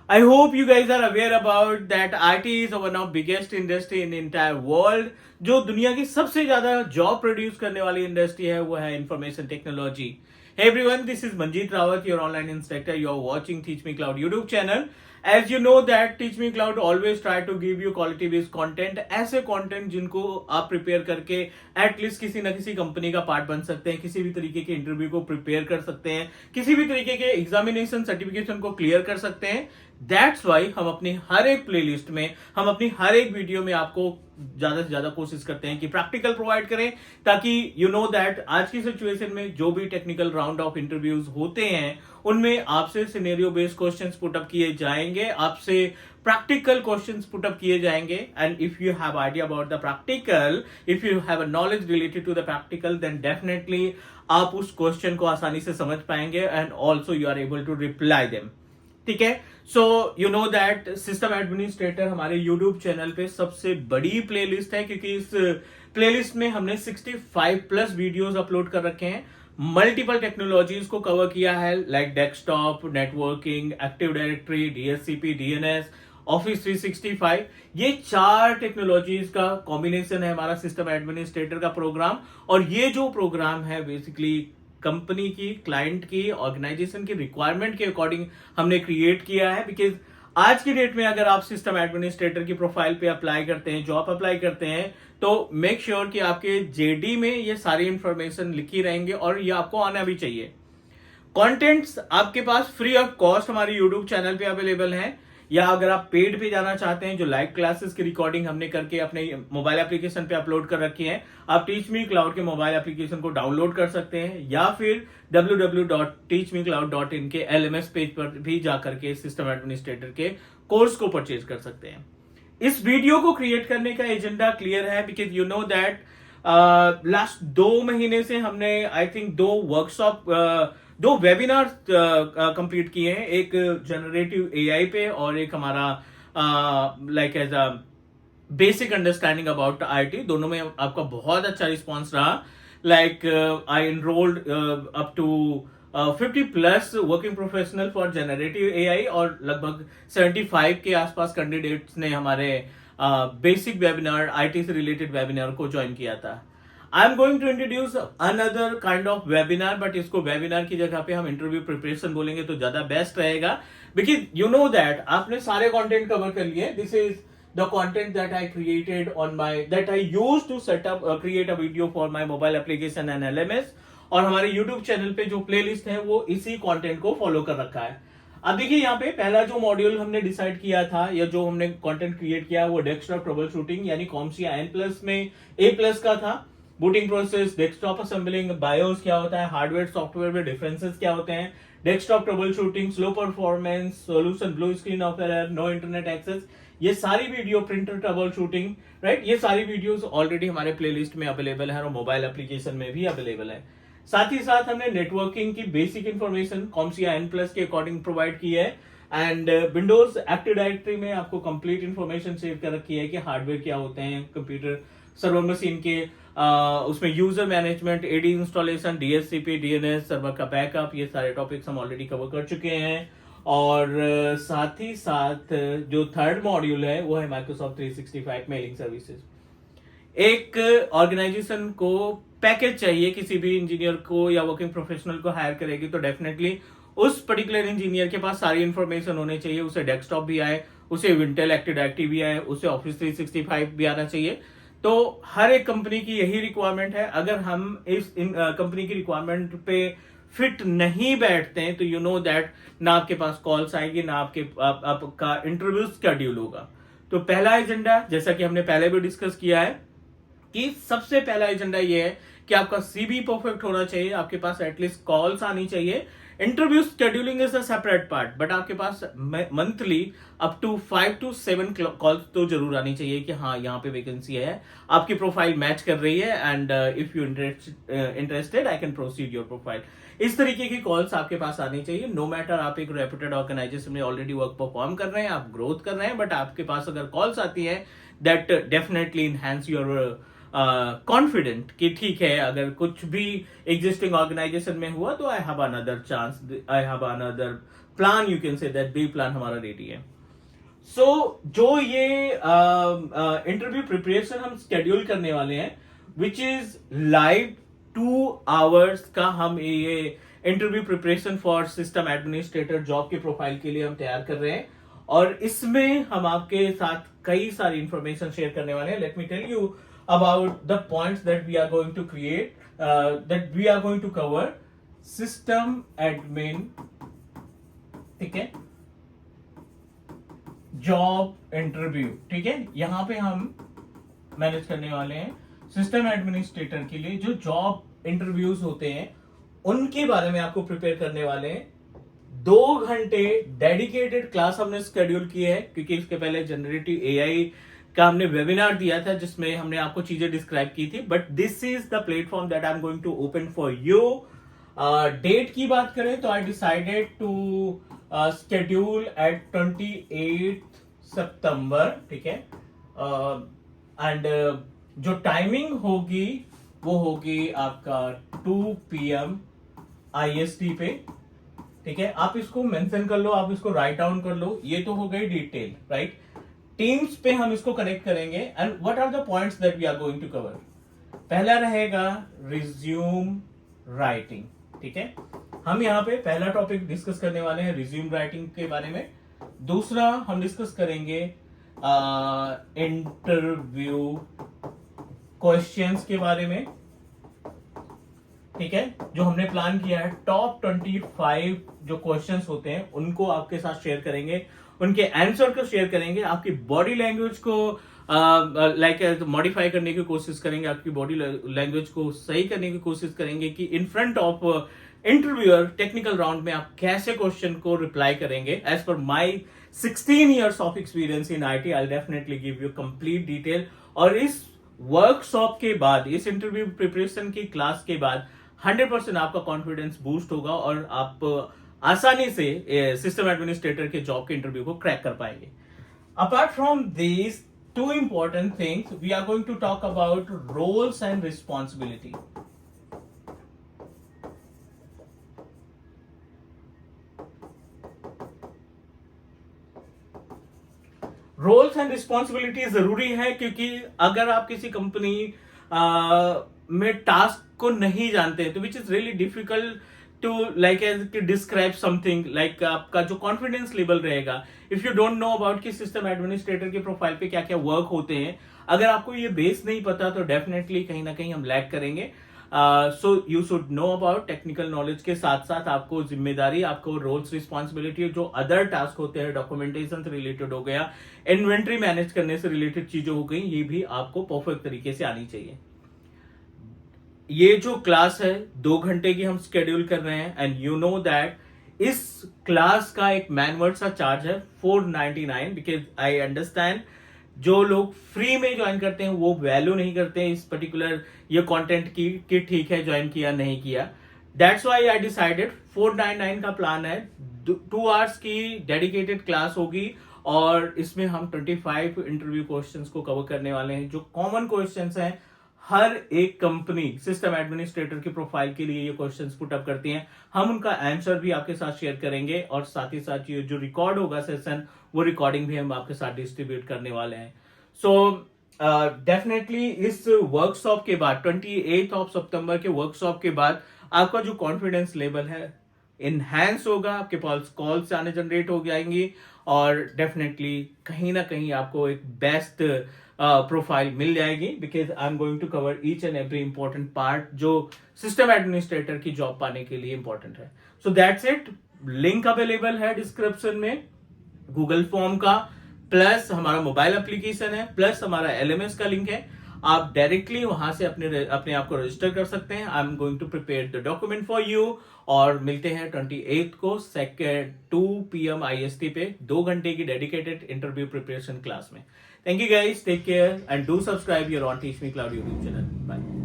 I hope you guys are aware about that IT is one of biggest industry in entire world. जो दुनिया की सबसे ज्यादा job produce करने वाली इंडस्ट्री है वो है information technology. Hey everyone, this is Manjeet Rawat, your online instructor. You're watching Teach Me Cloud YouTube channel. As you know that Teach Me Cloud always try to give you quality based content. ऐसे content जिनको आप prepare करके at least किसी ना किसी company का part बन सकते हैं, किसी भी तरीके के इंटरव्यू को प्रिपेयर कर सकते हैं, किसी भी तरीके के एग्जामिनेशन सर्टिफिकेशन को क्लियर कर सकते हैं. दैट्स वाई हम अपनी हर एक प्लेलिस्ट में, हम अपनी हर एक वीडियो में आपको ज्यादा से ज्यादा कोशिश करते हैं कि प्रैक्टिकल प्रोवाइड करें, ताकि यू नो दैट आज की सिचुएशन में जो भी टेक्निकल राउंड ऑफ इंटरव्यूज होते हैं उनमें आपसे सिनेरियो बेस्ड क्वेश्चंस पुटअप किए जाएंगे, आपसे प्रैक्टिकल क्वेश्चंस पुटअप किए जाएंगे. And if you have idea about the practical, if you have a knowledge related to the practical, then definitely आप उस क्वेश्चन को आसानी से समझ पाएंगे and also you are able to reply them. ठीक है. So you know that system administrator हमारे यूट्यूब चैनल पे सबसे बड़ी प्लेलिस्ट है, क्योंकि इस प्लेलिस्ट में हमने 65 प्लस वीडियोस अपलोड कर रखे हैं. मल्टीपल टेक्नोलॉजीज को कवर किया है, like desktop, networking, active directory, DSCP, DNS, office 365. ये 4 टेक्नोलॉजीज का कॉम्बिनेशन है हमारा सिस्टम एडमिनिस्ट्रेटर का प्रोग्राम. और ये जो प्रोग्राम है बेसिकली कंपनी की, क्लाइंट की, ऑर्गेनाइजेशन की रिक्वायरमेंट के अकॉर्डिंग हमने क्रिएट किया है. बिकॉज आज की डेट में अगर आप सिस्टम एडमिनिस्ट्रेटर की प्रोफाइल पे अप्लाई करते हैं, जॉब अप्लाई करते हैं, तो मेक श्योर कि आपके जेडी में ये सारी इंफॉर्मेशन लिखी रहेंगे और ये आपको आना भी चाहिए. कंटेंट्स आपके पास फ्री ऑफ कॉस्ट हमारे यूट्यूब चैनल पे अवेलेबल हैं, या अगर आप पेड पे जाना चाहते हैं, जो लाइव क्लासेस की रिकॉर्डिंग हमने करके अपने मोबाइल एप्लीकेशन पे अपलोड कर रखी है, आप टीच मी क्लाउड के मोबाइल एप्लीकेशन को डाउनलोड कर सकते हैं, या फिर www.teachmecloud.in के LMS पेज पर भी जाकर के सिस्टम एडमिनिस्ट्रेटर के कोर्स को परचेज कर सकते हैं. इस वीडियो को क्रिएट करने का एजेंडा क्लियर है, because you know that last 2 महीने से हमने I think 2 workshop, 2 webinar complete किए हैं. एक जनरेटिव एआई पे और एक हमारा like as a basic understanding about IT. दोनों में आपका बहुत अच्छा रिस्पांस रहा. Like I enrolled up to 50 plus working professional for generative AI, और लगभग 75 के आसपास कैंडिडेट्स ने हमारे बेसिक वेबिनार, आईटी से रिलेटेड वेबिनार को ज्वाइन किया था. I am going to introduce another kind of webinar, but इसको वेबिनार की जगह पे हम इंटरव्यू प्रिपरेशन बोलेंगे तो ज्यादा बेस्ट रहेगा. बिकॉज यू नो दैट आपने सारे कंटेंट कवर कर लिए. This is the content that I created on my, that I used to set up create a video for my mobile application and LMS. और हमारे YouTube channel पे जो playlist है वो इसी कंटेंट को फॉलो कर रखा है. अब देखिए यहाँ पे पहला जो मॉड्यूल हमने डिसाइड किया था, या जो हमने कंटेंट क्रिएट किया, वो डेस्कटॉप ट्रबल शूटिंग यानी कॉम्सिया एन प्लस में ए प्लस का था. Booting process, desktop assembling, BIOS क्या होता है, हार्डवेयर सॉफ्टवेयर में डिफरेंसेस क्या होते हैं, desktop trouble shooting, slow performance, solution, blue screen of error, no internet access, ये सारी video, printer trouble shooting, right, ये सारी वीडियोस ऑलरेडी हमारे प्लेलिस्ट में अवेलेबल है और मोबाइल एप्लीकेशन में भी अवेलेबल है. साथ ही साथ हमने नेटवर्किंग की बेसिक इंफॉर्मेशन कॉम्सिया एन प्लस के अकॉर्डिंग प्रोवाइड की है. एंड विंडोज एक्टिव डायरेक्टरी में आपको कंप्लीट इंफॉर्मेशन शेयर कर रखी है कि हार्डवेयर क्या होते हैं, कंप्यूटर सर्वर मशीन के, उसमें user management, AD installation, DSCP, DNS, server का बैकअप, ये सारे टॉपिक्स हम ऑलरेडी कवर कर चुके हैं. और साथ ही साथ जो थर्ड मॉड्यूल है वो है माइक्रोसॉफ्ट 365 मेलिंग सर्विसेज. एक ऑर्गेनाइजेशन को पैकेज चाहिए, किसी भी इंजीनियर को या वर्किंग प्रोफेशनल को हायर करेगी तो डेफिनेटली उस पर्टिकुलर इंजीनियर के पास सारी इंफॉर्मेशन होनी चाहिए. उसे डेस्कटॉप भी आए, उसे विंटेल एक्टिव डायरेक्टरी भी आए, उसे ऑफिस 365 भी आना चाहिए. तो हर एक कंपनी की यही रिक्वायरमेंट है. अगर हम इस कंपनी की रिक्वायरमेंट पे फिट नहीं बैठते हैं तो यू नो दैट ना आपके पास कॉल्स आएगी, ना आपका इंटरव्यू शेड्यूल होगा. तो पहला एजेंडा, जैसा कि हमने पहले भी डिस्कस किया है, कि सबसे पहला एजेंडा ये है कि आपका सीवी परफेक्ट होना चाहिए, आपके पास एटलीस्ट कॉल्स आनी चाहिए. Interview scheduling is a separate part, but आपके पास monthly up to 5 to 7 calls तो जरूर आनी चाहिए कि हाँ यहाँ पे वैकेंसी है, आपकी प्रोफाइल मैच कर रही है, and if you interested I can proceed your profile. इस तरीके की कॉल्स आपके पास आनी चाहिए. नो मैटर आप एक रेप्यूटेड ऑर्गेनाइजेशन में ऑलरेडी वर्क परफॉर्म कर रहे हैं, आप ग्रोथ कर रहे हैं, बट आपके पास अगर कॉल्स आती है that definitely enhance your confident कि ठीक है, अगर कुछ भी एग्जिस्टिंग ऑर्गेनाइजेशन में हुआ तो I have another chance, I have another plan, you can say that B plan हमारा रेडी है. सो जो ये इंटरव्यू प्रिपरेशन हम स्केड्यूल करने वाले हैं, विच इज लाइव 2 hours का, हम ये interview preparation for system administrator job के प्रोफाइल के लिए हम तैयार कर रहे हैं. और इसमें हम आपके साथ कई सारी इंफॉर्मेशन शेयर करने वाले हैं. Let me tell you about the points that we are going to create, that we are going to cover. System admin, ठीक है, जॉब इंटरव्यू, ठीक है. यहां पे हम मैनेज करने वाले हैं सिस्टम एडमिनिस्ट्रेटर के लिए जो जॉब इंटरव्यूज होते हैं, उनके बारे में आपको प्रिपेयर करने वाले हैं. 2 घंटे डेडिकेटेड क्लास हमने शेड्यूल किए हैं, क्योंकि इसके पहले जनरेटिव एआई का हमने वेबिनार दिया था जिसमें हमने आपको चीजें डिस्क्राइब की थी. But this is the platform that I am going to open for you. Date की बात करें तो I decided to schedule at 28 सितंबर, ठीक है. एंड जो टाइमिंग होगी वो होगी आपका 2 PM IST पे, ठीक है. आप इसको मेंशन कर लो, आप इसको राइट डाउन कर लो. ये तो हो गई डिटेल, राइट. टीम्स पे हम इसको कनेक्ट करेंगे. And what are the points that we are going to cover. पहला रहेगा रिज्यूम राइटिंग, ठीक है. हम यहाँ पे पहला टॉपिक डिस्कस करने वाले हैं रिज्यूम राइटिंग के बारे में. दूसरा हम डिस्कस करेंगे इंटरव्यू क्वेश्चंस के बारे में, ठीक है. जो हमने प्लान किया है, टॉप 25 जो क्वेश्चंस होते हैं उनको आपके साथ शेयर करेंगे, उनके आंसर को शेयर करेंगे. आपकी बॉडी लैंग्वेज को लाइक मॉडिफाई करने की कोशिश करेंगे, आपकी बॉडी लैंग्वेज को सही करने की कोशिश करेंगे कि in front of interviewer technical round में आप कैसे क्वेश्चन को रिप्लाई करेंगे. As per my 16 years of experience in IT, I definitely give you complete detail. और इस वर्कशॉप के बाद, इस इंटरव्यू प्रिपरेशन की क्लास के बाद 100% आपका कॉन्फिडेंस बूस्ट होगा और आप आसानी से सिस्टम एडमिनिस्ट्रेटर के जॉब के इंटरव्यू को क्रैक कर पाएंगे. Apart from this 2 important things, we are going to talk about roles and responsibility. Roles and responsibility जरूरी है, क्योंकि अगर आप किसी कंपनी में टास्क को नहीं जानते हैं तो which is really difficult to like describe something. Like आपका जो कॉन्फिडेंस लेवल रहेगा, if you don't know about कि सिस्टम एडमिनिस्ट्रेटर के प्रोफाइल पे क्या क्या वर्क होते हैं, अगर आपको ये बेस नहीं पता तो डेफिनेटली कहीं ना कहीं हम लैग करेंगे. So you should know about technical knowledge के साथ साथ आपको जिम्मेदारी, आपको रोल्स रिस्पॉन्सिबिलिटी, जो अदर टास्क होते हैं, डॉक्यूमेंटेशन से रिलेटेड हो गया, इन्वेंट्री मैनेज करने से रिलेटेड चीजें हो गई, ये भी आपको परफेक्ट तरीके से आनी चाहिए. ये जो क्लास है 2 घंटे की हम स्केड्यूल कर रहे हैं. एंड यू नो दैट इस क्लास का एक मैनवर्ड सा चार्ज है 499, बिकॉज आई अंडरस्टैंड जो लोग फ्री में ज्वाइन करते हैं वो वैल्यू नहीं करते हैं इस पर्टिकुलर ये कंटेंट की कि ठीक है ज्वाइन किया नहीं किया. दैट्स व्हाई आई डिसाइडेड 499 का प्लान है. 2 hours की डेडिकेटेड क्लास होगी और इसमें हम 25 इंटरव्यू क्वेश्चंस को कवर करने वाले हैं, जो कॉमन क्वेश्चंस हैं. हर एक कंपनी सिस्टम एडमिनिस्ट्रेटर के प्रोफाइल के लिए ये क्वेश्चंस पुट अप करती हैं. हम उनका आंसर भी आपके साथ शेयर करेंगे और साथ ही साथ ये जो रिकॉर्ड होगा सेशन, वो रिकॉर्डिंग भी हम आपके साथ डिस्ट्रीब्यूट करने वाले हैं. सो डेफिनेटली इस वर्कशॉप के बाद 28 सितंबर के वर्कशॉप के बाद आपका जो कॉन्फिडेंस लेवल है इनहैंस होगा, आपके पास कॉल्स आने जनरेट हो जाएंगी और डेफिनेटली कहीं ना कहीं आपको एक बेस्ट प्रोफाइल मिल जाएगी, because I am going to cover each and every important part जो सिस्टम एडमिनिस्ट्रेटर की जॉब पाने के लिए इंपॉर्टेंट है. So that's it. Link available है डिस्क्रिप्शन में गूगल फॉर्म का, प्लस हमारा मोबाइल एप्लीकेशन है, प्लस हमारा LMS का लिंक है. आप डायरेक्टली वहां से अपने आप को रजिस्टर कर सकते हैं. I am going to prepare the document for you और मिलते हैं 28 को 2 PM IST पे 2 घंटे की डेडिकेटेड इंटरव्यू प्रिपरेशन क्लास में. Thank you guys, take care and do subscribe here on Teach Me Cloud YouTube channel. Bye.